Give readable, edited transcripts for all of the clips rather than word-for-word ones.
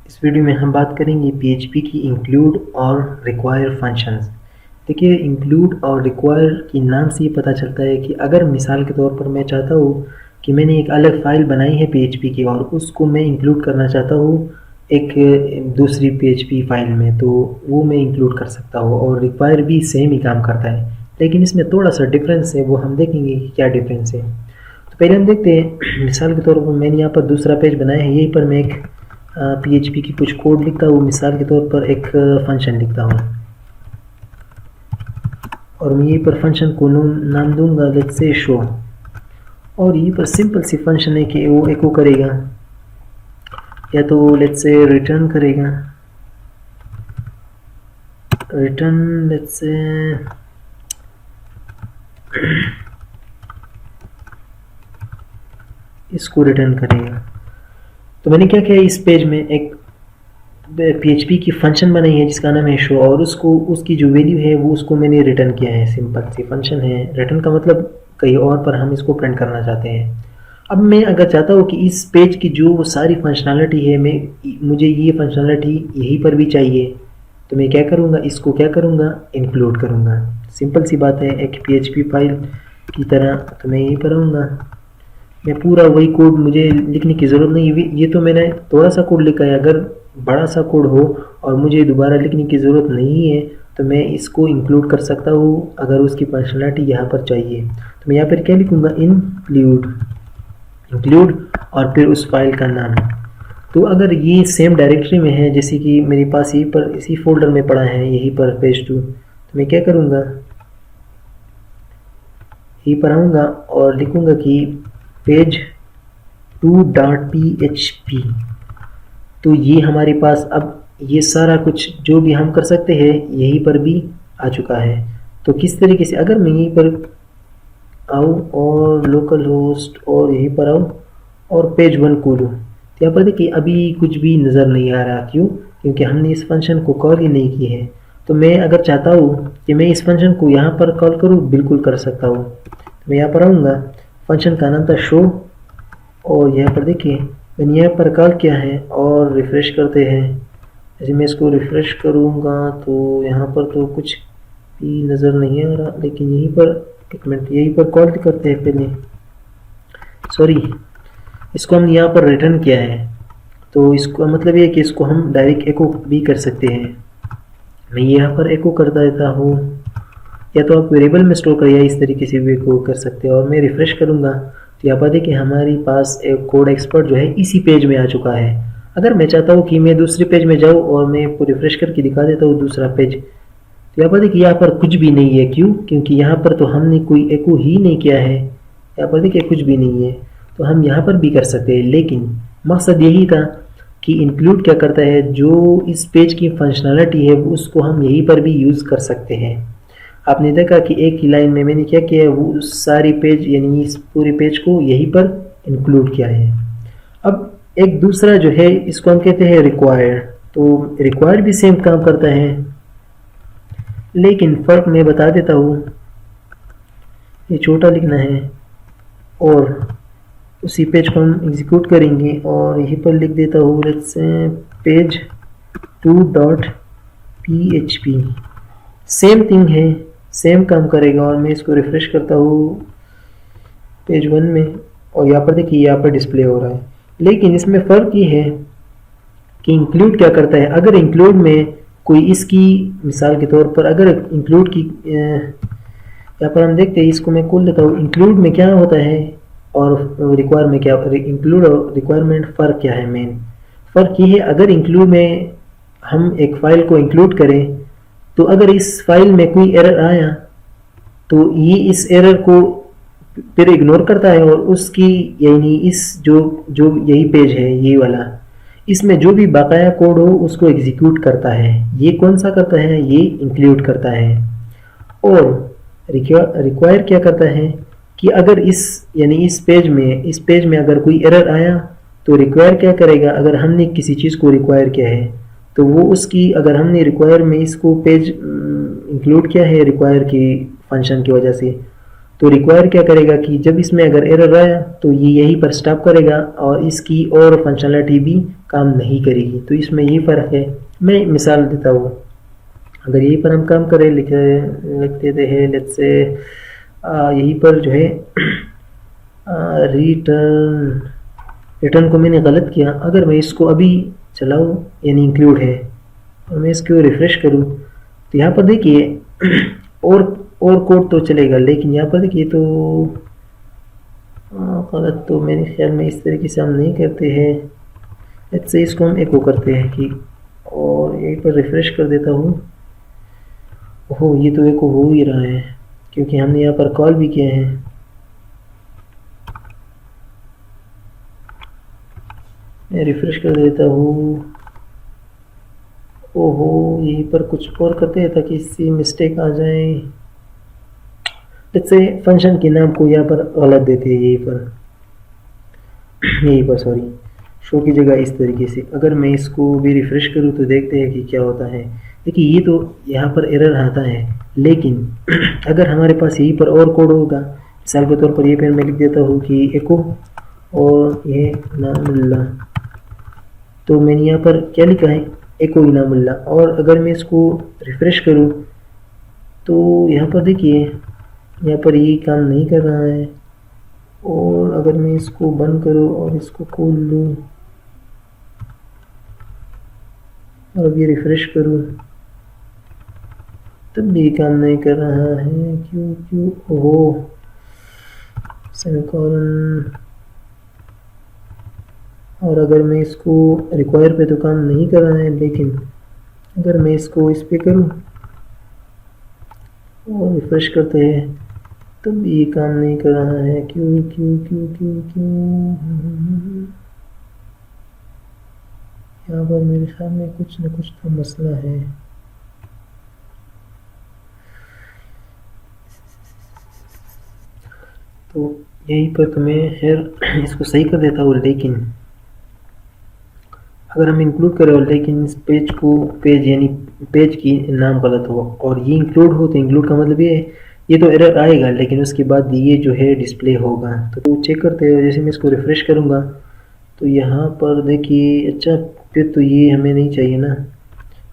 इस वीडियो में हम बात करेंगे PHP की इंक्लूड और रिक्वायर फंक्शंस। देखिए, इंक्लूड और रिक्वायर की नाम से ये पता चलता है कि अगर मिसाल के तौर पर मैं चाहता हूँ कि मैंने एक अलग फ़ाइल बनाई है PHP की और उसको मैं इंक्लूड करना चाहता हूँ एक दूसरी PHP फाइल में, तो वो मैं इंक्लूड कर सकता हूँ। और रिक्वायर भी सेम ही काम करता है, लेकिन इसमें थोड़ा सा डिफरेंस है, वो हम देखेंगे कि क्या डिफरेंस है। तो पहले हम देखते हैं, मिसाल के तौर पर मैंने यहाँ पर दूसरा पेज बनाया है। यहीं पर मैं एक PHP की कुछ कोड लिखता हूँ। मिसाल के तौर पर एक फंक्शन लिखता हूँ और मैं यहीं पर फंक्शन को नाम दूंगा लेट्स से शो। और यहीं पर सिंपल सी फंक्शन है कि वो एको करेगा या तो लेट्स से रिटर्न करेगा, रिटर्न लेट्स से इसको रिटर्न करेगा। तो मैंने क्या किया, इस पेज में एक PHP की फंक्शन बनाई है जिसका नाम है शो, और उसको उसकी जो वैल्यू है वो उसको मैंने रिटर्न किया है। सिंपल सी फंक्शन है, रिटर्न का मतलब कहीं और पर हम इसको प्रिंट करना चाहते हैं। अब मैं अगर चाहता हूँ कि इस पेज की जो सारी फंक्शनैलिटी है, मुझे ये फंक्शनैलिटी यहीं पर भी चाहिए, तो मैं क्या करूँगा, इसको क्या करूँगा, इंक्लूड करूँगा। सिंपल सी बात है, एक PHP फाइल की तरह। तो मैं यहीं पर आऊँगा, मैं पूरा वही कोड, मुझे लिखने की ज़रूरत नहीं। ये तो मैंने थोड़ा सा कोड लिखा है। अगर बड़ा सा कोड हो और मुझे दोबारा लिखने की ज़रूरत नहीं है तो मैं इसको इंक्लूड कर सकता हूँ अगर उसकी फंक्शनैलिटी यहाँ पर चाहिए। तो मैं यहाँ पर क्या लिखूँगा, इंक्लूड और फिर उस फाइल का नाम। तो अगर ये सेम डायरेक्टरी में है, जैसे कि मेरे पास यहीं पर इसी फोल्डर में पड़ा है, यहीं पर पेज 2, तो मैं क्या करूँगा, यहीं पर आऊँगा और लिखूँगा कि पेज 2.php। तो ये हमारे पास अब ये सारा कुछ जो भी हम कर सकते हैं यहीं पर भी आ चुका है। तो किस तरीके से, अगर मैं यहीं पर आऊँ और लोकल होस्ट और यहीं पर आऊँ और पेज 1 खोलूँ, तो यहाँ पर देखिए अभी कुछ भी नज़र नहीं आ रहा। क्यों? क्योंकि हमने इस फंक्शन को कॉल ही नहीं की है। तो मैं अगर चाहता हूँ कि मैं इस फंक्शन को यहाँ पर कॉल करूँ, बिल्कुल कर सकता हूँ। तो मैं यहाँ पर आऊँगा, फंक्शन का नाम था शो, और यहाँ पर देखिए मैंने यहाँ पर कॉल किया है और रिफ़्रेश करते हैं। जैसे मैं इसको रिफ़्रेश करूँगा तो यहाँ पर तो कुछ भी नज़र नहीं आ रहा, लेकिन यहीं पर एक मिनट, यहीं पर कॉल करते हैं पहले, सॉरी, इसको हम यहाँ पर रिटर्न किया है। तो इसका मतलब ये है कि इसको हम डायरेक्ट एको भी कर सकते हैं। मैं यहाँ पर एको कर देता हूँ, या तो आप वेरिएबल में स्टोर करिए, इस तरीके से भी एको कर सकते हैं। और मैं रिफ़्रेश करूँगा तो यहाँ पर देखिए हमारे पास एक कोड एक्सपर्ट जो है इसी पेज में आ चुका है। अगर मैं चाहता हूँ कि मैं दूसरे पेज में जाऊँ और मैं इसको रिफ़्रेश करके दिखा देता हूँ दूसरा पेज, तो यहाँ पर देखिए यहाँ पर कुछ भी नहीं है। क्यों? क्योंकि यहाँ पर तो हमने कोई एको ही नहीं किया है। यहाँ पर देखिए कुछ भी नहीं है। तो हम यहाँ पर भी कर सकते हैं, लेकिन मकसद यही था कि इंक्लूड क्या करता है, जो इस पेज की फंक्शनैलिटी है उसको हम यहीं पर भी यूज़ कर सकते हैं। आपने देखा कि एक ही लाइन में मैंने क्या किया है, वो सारी पेज यानी इस पूरे पेज को यहीं पर इंक्लूड किया है। अब एक दूसरा जो है इसको हम कहते हैं रिक्वायर्ड। तो रिक्वायर्ड भी सेम काम करता है, लेकिन फ़र्क मैं बता देता हूँ। ये छोटा लिखना है और उसी पेज को हम एग्जीक्यूट करेंगे और यहीं पर लिख देता हूँ let's say page 2.php। Same thing है, सेम काम करेगा। और मैं इसको रिफ़्रेश करता हूँ पेज 1 में और यहाँ पर देखिए यहाँ पर डिस्प्ले हो रहा है। लेकिन इसमें फ़र्क ये है कि इंक्लूड क्या करता है। अगर इंक्लूड में कोई इसकी मिसाल के तौर पर अगर इंक्लूड की यहाँ पर हम देखते हैं, इसको मैं खोल लेता हूँ। इंक्लूड में क्या होता है और रिक्वायर में क्या, इंक्लूड और रिक्वायरमेंट फ़र्क क्या है। मेन फ़र्क ये है, अगर इंक्लूड में हम एक फ़ाइल को इंक्लूड करें तो अगर इस फाइल में कोई एरर आया तो ये इस एरर को फिर इग्नोर करता है और उसकी यानी इस जो जो यही पेज है ये वाला, इसमें जो भी बकाया कोड हो उसको एग्जीक्यूट करता है। ये कौन सा करता है, ये इंक्लूड करता है। और रिक्वायर क्या करता है कि अगर इस यानी इस पेज में अगर कोई एरर आया तो रिक्वायर क्या करेगा, अगर हमने किसी चीज़ को रिक्वायर किया है तो वो उसकी, अगर हमने रिक्वायर में इसको पेज इंक्लूड किया है रिक्वायर की फंक्शन की वजह से, तो रिक्वायर क्या करेगा कि जब इसमें अगर एरर आया तो ये यहीं पर स्टॉप करेगा और इसकी और फंक्शनलिटी भी काम नहीं करेगी। तो इसमें ये फ़र्क है। मैं मिसाल देता हूँ, अगर यहीं पर हम काम करें, लिख देते हैं लेट्स से यहीं पर जो है रिटर्न को मैंने गलत किया। अगर मैं इसको अभी चलाऊँ, यानी इंक्लूड है, और मैं इसको रिफ़्रेश करूँ तो यहाँ पर देखिए और कोड तो चलेगा, लेकिन यहाँ पर देखिए तो गलत। तो मेरे ख्याल में इस तरीके से हम नहीं करते हैं। लेट्स से इसको हम एको करते हैं कि, और यहीं पर रिफ़्रेश कर देता हूँ। ओहो, ये तो एको हो ही रहा है क्योंकि हमने यहाँ पर कॉल भी किया है। मैं रिफ़्रेश कर देता हूँ। ओहो, यहीं पर कुछ और करते हैं ताकि इससे मिस्टेक आ जाए। जैसे फंक्शन के नाम को यहाँ पर गलत देते हैं, यहीं पर सॉरी, शो की जगह इस तरीके से। अगर मैं इसको भी रिफ़्रेश करूँ तो देखते हैं कि क्या होता है। देखिए ये तो यहाँ पर एरर आता है, लेकिन अगर हमारे पास यहीं पर और कोड होगा, मिसाल के तौर पर ये फिर मैं लिख देता हूँ कि एको और ये इनामुल्ला, तो मैंने यहाँ पर क्या लिखा है, एको इनामुल्ला। और अगर मैं इसको रिफ़्रेश करूँ तो यहाँ पर देखिए यहाँ पर ये काम नहीं कर रहा है। और अगर मैं इसको बंद करूँ और इसको खोल लूँ और अब ये रिफ़्रेश करूँ तब भी काम नहीं कर रहा है। क्यों ओहो, सेमीकोलन। और अगर मैं इसको रिक्वायर पे तो काम नहीं कर रहा है, लेकिन अगर मैं इसको इस पे करूँ और रिफ़्रेश करते हैं तब ये काम नहीं कर रहा है। क्यों यहाँ पर मेरे ख्याल में कुछ न कुछ तो मसला है। तो यहीं पर तो मैं खैर इसको सही कर देता हूँ, लेकिन अगर हम इंक्लूड करें और लेकिन इस पेज को यानी पेज की नाम गलत हो और ये इंक्लूड हो, तो इंक्लूड का मतलब ये तो एरर आएगा, लेकिन उसके बाद ये जो है डिस्प्ले होगा। तो चेक करते हैं, जैसे मैं इसको रिफ़्रेश करूँगा तो यहाँ पर देखिए, अच्छा फिर तो ये हमें नहीं चाहिए ना,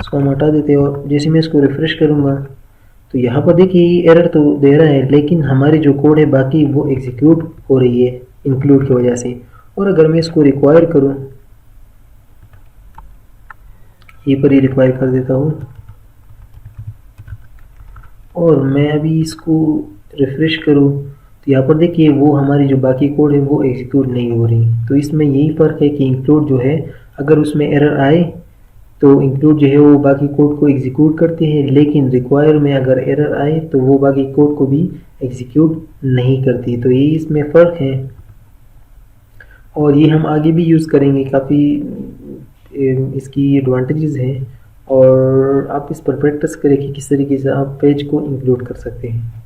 इसको हम हटा देते हैं। और जैसे मैं इसको रिफ़्रेश करूँगा तो यहाँ पर देखिए एरर तो दे रहा है, लेकिन हमारी जो कोड है बाकी वो एग्जीक्यूट हो रही है इंक्लूड की वजह से। और अगर मैं इसको रिक्वायर करूँ, ये पर ही रिक्वायर कर देता हूँ, और मैं अभी इसको रिफ़्रेश करूँ तो यहाँ पर देखिए वो हमारी जो बाकी कोड है वो एग्जीक्यूट नहीं हो रही। तो इसमें यही फ़र्क है कि इंक्लूड जो है, अगर उसमें एरर आए तो इंक्लूड जो है वो बाकी कोड को एग्जीक्यूट करती है, लेकिन रिक्वायर में अगर एरर आए तो वो बाकी कोड को भी एग्जीक्यूट नहीं करती। तो ये इसमें फ़र्क है, और ये हम आगे भी यूज़ करेंगे। काफ़ी इसकी एडवांटेजेस हैं, और आप इस पर प्रैक्टिस करें कि किस तरीके से आप पेज को इंक्लूड कर सकते हैं।